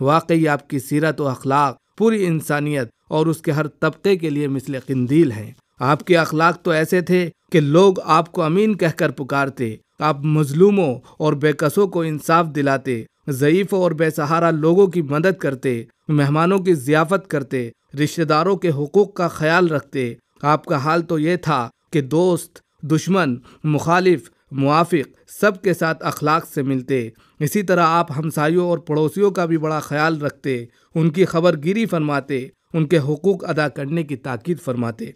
واقعی آپ کی سیرت و اخلاق پوری انسانیت اور اس کے ہر طبقے کے لیے مثل قندیل ہیں۔ آپ کے اخلاق تو ایسے تھے کہ لوگ آپ کو امین کہہ کر پکارتے، آپ مظلوموں اور بے کسوں کو انصاف دلاتے، ضعیفوں اور بے سہارا لوگوں کی مدد کرتے، مہمانوں کی ضیافت کرتے، رشتہ داروں کے حقوق کا خیال رکھتے۔ آپ کا حال تو یہ تھا کہ دوست، دشمن، مخالف، موافق سب کے ساتھ اخلاق سے ملتے۔ اسی طرح آپ ہمسایوں اور پڑوسیوں کا بھی بڑا خیال رکھتے، ان کی خبر گیری فرماتے، ان کے حقوق ادا کرنے کی تاکید فرماتے۔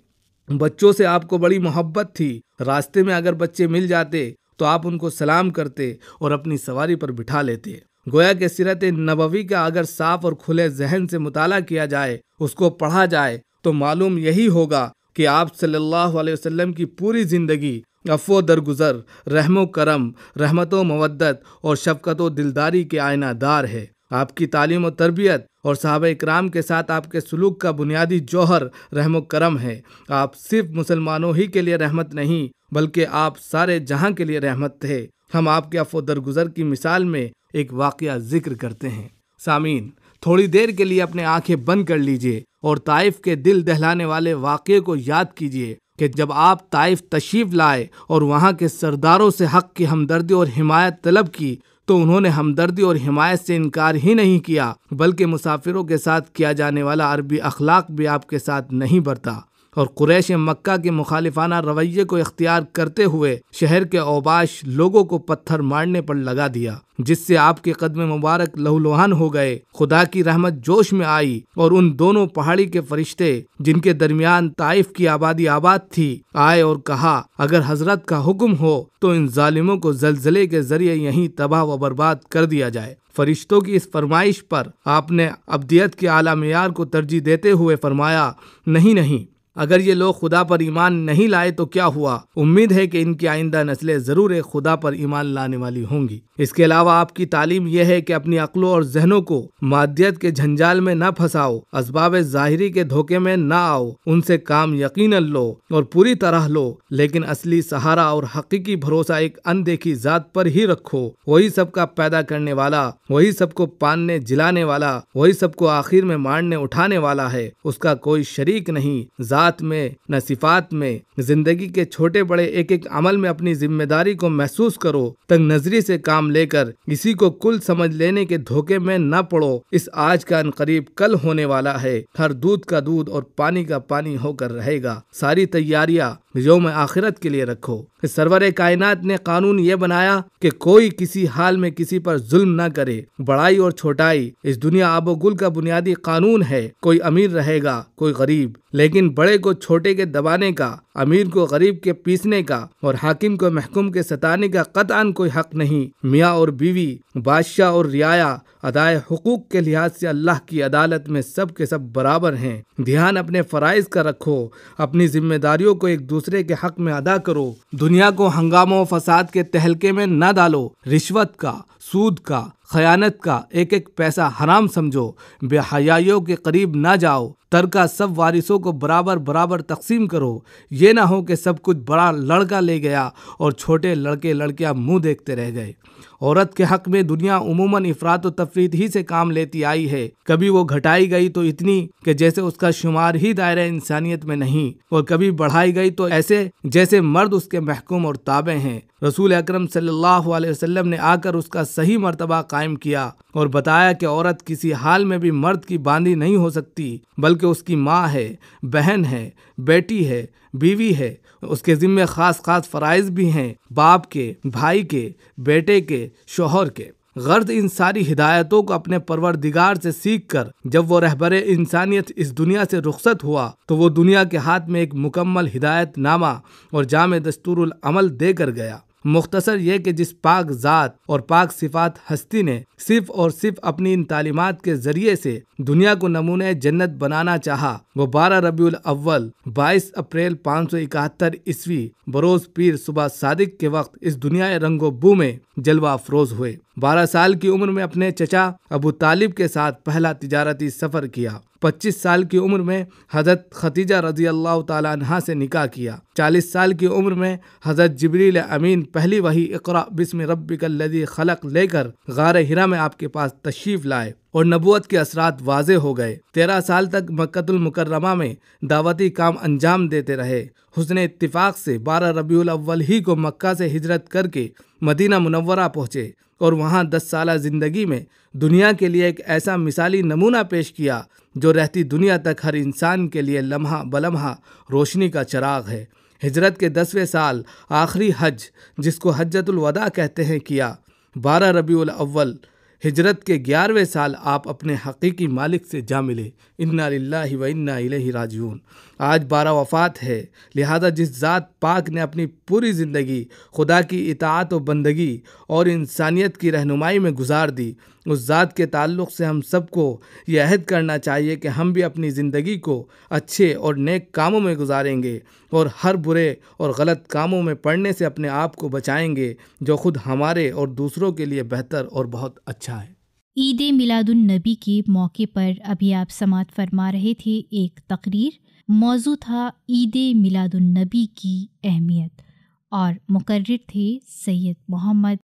بچوں سے آپ کو بڑی محبت تھی، راستے میں اگر بچے مل جاتے تو آپ ان کو سلام کرتے اور اپنی سواری پر بٹھا لیتے۔ گویا کہ سیرت نبوی کا اگر صاف اور کھلے ذہن سے مطالعہ کیا جائے، اس کو پڑھا جائے، تو معلوم یہی ہوگا کہ آپ صلی اللہ علیہ وسلم کی پوری زندگی عفو و درگزر، رحم و کرم، رحمت و مودت اور شفقت و دلداری کے آئینہ دار ہے۔ آپ کی تعلیم و تربیت اور صحابہ اکرام کے ساتھ آپ کے سلوک کا بنیادی جوہر رحم و کرم ہے۔ آپ صرف مسلمانوں ہی کے لیے رحمت نہیں بلکہ آپ سارے جہاں کے لیے رحمت تھے۔ ہم آپ کے عفو و درگزر کی مثال میں ایک واقعہ ذکر کرتے ہیں۔ سامعین، تھوڑی دیر کے لیے اپنے آنکھیں بند کر لیجئے اور طائف کے دل دہلانے والے واقعے کو یاد کیجئے کہ جب آپ طائف تشریف لائے اور وہاں کے سرداروں سے حق کی ہمدردی اور حمایت طلب کی تو انہوں نے ہمدردی اور حمایت سے انکار ہی نہیں کیا بلکہ مسافروں کے ساتھ کیا جانے والا عربی اخلاق بھی آپ کے ساتھ نہیں برتا، اور قریش مکہ کے مخالفانہ رویے کو اختیار کرتے ہوئے شہر کے اوباش لوگوں کو پتھر مارنے پر لگا دیا، جس سے آپ کے قدم مبارک لہولہان ہو گئے۔ خدا کی رحمت جوش میں آئی اور ان دونوں پہاڑی کے فرشتے جن کے درمیان طائف کی آبادی آباد تھی آئے اور کہا، اگر حضرت کا حکم ہو تو ان ظالموں کو زلزلے کے ذریعے یہیں تباہ و برباد کر دیا جائے۔ فرشتوں کی اس فرمائش پر آپ نے ابدیت کے اعلیٰ معیار کو ترجیح دیتے ہوئے فرمایا، نہیں، اگر یہ لوگ خدا پر ایمان نہیں لائے تو کیا ہوا؟ امید ہے کہ ان کی آئندہ نسلیں ضرور خدا پر ایمان لانے والی ہوں گی۔ اس کے علاوہ آپ کی تعلیم یہ ہے کہ اپنی عقلوں اور ذہنوں کو مادیت کے جھنجال میں نہ پھنساؤ، اسباب ظاہری کے دھوکے میں نہ آؤ، ان سے کام یقیناً لو اور پوری طرح لو، لیکن اصلی سہارا اور حقیقی بھروسہ ایک اندیکھی ذات پر ہی رکھو۔ وہی سب کا پیدا کرنے والا، وہی سب کو پالنے جلانے والا، وہی سب کو آخر میں مارنے اٹھانے والا ہے، اس کا کوئی شریک نہیں، ذات میں نہ صفات میں۔ زندگی کے چھوٹے بڑے ایک ایک عمل میں اپنی ذمہ داری کو محسوس کرو، تنگ نظری سے کام لے کر اسی کو کل سمجھ لینے کے دھوکے میں نہ پڑو۔ اس آج کا عنقریب کل ہونے والا ہے، ہر دودھ کا دودھ اور پانی کا پانی ہو کر رہے گا۔ ساری تیاریاں یوم آخرت کے لیے رکھو۔ سرور کائنات نے قانون یہ بنایا کہ کوئی کسی حال میں کسی پر ظلم نہ کرے۔ بڑائی اور چھوٹائی اس دنیا آب و گل کا بنیادی قانون ہے۔ کوئی امیر رہے گا، کوئی غریب، لیکن بڑے کو چھوٹے کے دبانے کا، امیر کو غریب کے پیسنے کا اور حاکم کو محکوم کے ستانے کا قطعاً کوئی حق نہیں۔ میاں اور بیوی، بادشاہ اور رعایا ادائے حقوق کے لحاظ سے اللہ کی عدالت میں سب کے سب برابر ہیں۔ دھیان اپنے فرائض کا رکھو، اپنی ذمہ داریوں کو ایک دوسرے کے حق میں ادا کرو۔ دنیا کو ہنگاموں و فساد کے تہلکے میں نہ ڈالو۔ رشوت کا، سود کا، خیانت کا ایک ایک پیسہ حرام سمجھو۔ بے حیائیوں کے قریب نہ جاؤ۔ ترکہ سب وارثوں کو برابر تقسیم کرو۔ یہ نہ ہو کہ سب کچھ بڑا لڑکا لے گیا اور چھوٹے لڑکے لڑکیاں منہ دیکھتے رہ گئے۔ عورت کے حق میں دنیا عموماً افراط و تفریط ہی سے کام لیتی آئی ہے۔ کبھی وہ گھٹائی گئی تو اتنی کہ جیسے اس کا شمار ہی دائرہ انسانیت میں نہیں، اور کبھی بڑھائی گئی تو ایسے جیسے مرد اس کے محکوم اور تابع ہیں۔ رسول اکرم صلی اللہ علیہ وسلم نے آ کر اس کا صحیح مرتبہ قائم کیا اور بتایا کہ عورت کسی حال میں بھی مرد کی باندھی نہیں ہو سکتی، بلکہ اس کی ماں ہے، بہن ہے، بیٹی ہے، بیوی ہے۔ اس کے ذمہ خاص فرائض بھی ہیں، باپ کے، بھائی کے، بیٹے کے، شوہر کے۔ غرض ان ساری ہدایتوں کو اپنے پروردگار سے سیکھ کر جب وہ رہبر انسانیت اس دنیا سے رخصت ہوا تو وہ دنیا کے ہاتھ میں ایک مکمل ہدایت نامہ اور جامع دستور العمل دے کر گیا۔ مختصر یہ کہ جس پاک ذات اور پاک صفات ہستی نے صرف اور صرف اپنی ان تعلیمات کے ذریعے سے دنیا کو نمونہ جنت بنانا چاہا، وہ 12 ربیع الاول 22 اپریل 571 عیسوی بروز پیر صبح صادق کے وقت اس دنیا رنگ و بو میں جلوہ افروز ہوئے۔ 12 سال کی عمر میں اپنے چچا ابو طالب کے ساتھ پہلا تجارتی سفر کیا۔ 25 سال کی عمر میں حضرت خدیجہ رضی اللہ تعالیٰ عنہا سے نکاح کیا۔ 40 سال کی عمر میں حضرت جبریل امین پہلی وحی اقرأ بسم ربک الذی خلق لے کر غار حرا میں آپ کے پاس تشریف لائے اور نبوت کے اثرات واضح ہو گئے۔ 13 سال تک مکۃ المکرمہ میں دعوتی کام انجام دیتے رہے۔ حسن اتفاق سے 12 ربیع الاول ہی کو مکہ سے ہجرت کر کے مدینہ منورہ پہنچے اور وہاں 10 سالہ زندگی میں دنیا کے لیے ایک ایسا مثالی نمونہ پیش کیا جو رہتی دنیا تک ہر انسان کے لیے لمحہ بلمحہ روشنی کا چراغ ہے۔ ہجرت کے 10ویں سال آخری حج، جس کو حجۃ الوداع کہتے ہیں، کیا۔ 12 ربیع الاول ہجرت کے 11ویں سال آپ اپنے حقیقی مالک سے جا ملے۔ انا للہ و انا الیہ راجعون۔ آج 12 وفات ہے، لہذا جس ذات پاک نے اپنی پوری زندگی خدا کی اطاعت و بندگی اور انسانیت کی رہنمائی میں گزار دی، اس ذات کے تعلق سے ہم سب کو یہ عہد کرنا چاہیے کہ ہم بھی اپنی زندگی کو اچھے اور نیک کاموں میں گزاریں گے اور ہر برے اور غلط کاموں میں پڑنے سے اپنے آپ کو بچائیں گے، جو خود ہمارے اور دوسروں کے لیے بہتر اور بہت اچھا ہے۔ عید میلاد النبی کے موقع پر ابھی آپ سماعت فرما رہے تھے ایک تقریر، موضوع تھا عید میلاد النبی کی اہمیت، اور مقرر تھے سید محمد